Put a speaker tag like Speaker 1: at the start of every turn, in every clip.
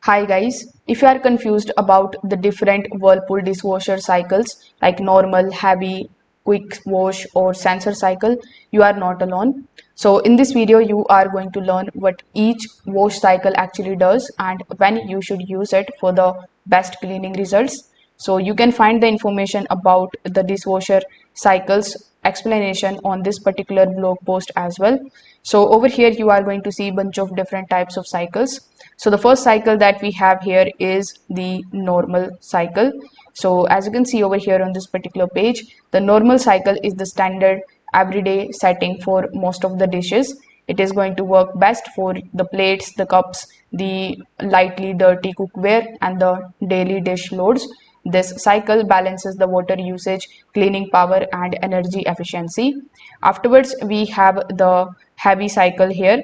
Speaker 1: Hi guys, if you are confused about the different Whirlpool dishwasher cycles like normal, heavy, quick wash or sensor cycle, you are not alone. So in this video you are going to learn what each wash cycle actually does and when you should use it for the best cleaning results. So you can find the information about the dishwasher cycles explanation on this particular blog post as well. So over here you are going to see a bunch of different types of cycles. So the first cycle that we have here is the normal cycle. So as you can see over here on this particular page, the normal cycle is the standard everyday setting for most of the dishes. It is going to work best for the plates, the cups, the lightly dirty cookware and the daily dish loads. This cycle balances the water usage, cleaning power and energy efficiency. Afterwards, we have the heavy cycle here.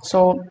Speaker 1: So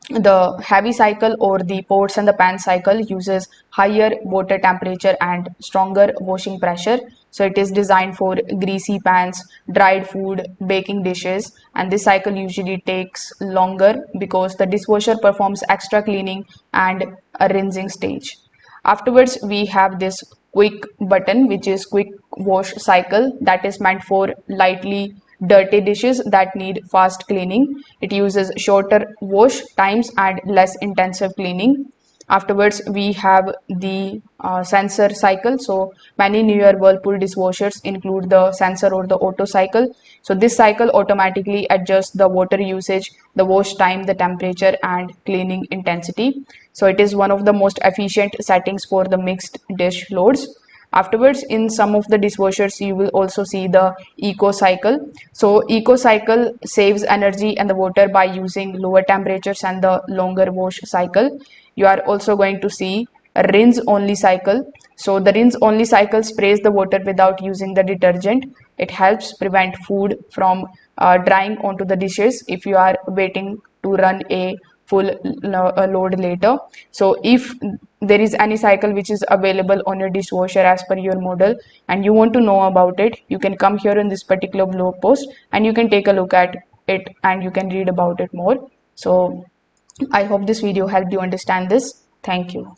Speaker 1: the heavy cycle or the pots and the pan cycle uses higher water temperature and stronger washing pressure. So it is designed for greasy pans, dried food, baking dishes, and this cycle usually takes longer because the dishwasher performs extra cleaning and a rinsing stage. Afterwards, we have this quick button, which is quick wash cycle, that is meant for lightly dirty dishes that need fast cleaning. It uses shorter wash times and less intensive cleaning. Afterwards, we have the sensor cycle. So many newer Whirlpool dishwashers include the sensor or the auto cycle. So this cycle automatically adjusts the water usage, the wash time, the temperature and cleaning intensity. So it is one of the most efficient settings for the mixed dish loads. Afterwards, in some of the dishwashers, you will also see the eco cycle. So eco cycle saves energy and the water by using lower temperatures and the longer wash cycle. You are also going to see a rinse only cycle. So the rinse only cycle sprays the water without using the detergent. It helps prevent food from drying onto the dishes if you are waiting to run a full load later. So if there is any cycle which is available on your dishwasher as per your model and you want to know about it, you can come here in this particular blog post and you can take a look at it and you can read about it more. So I hope this video helped you understand this. Thank you.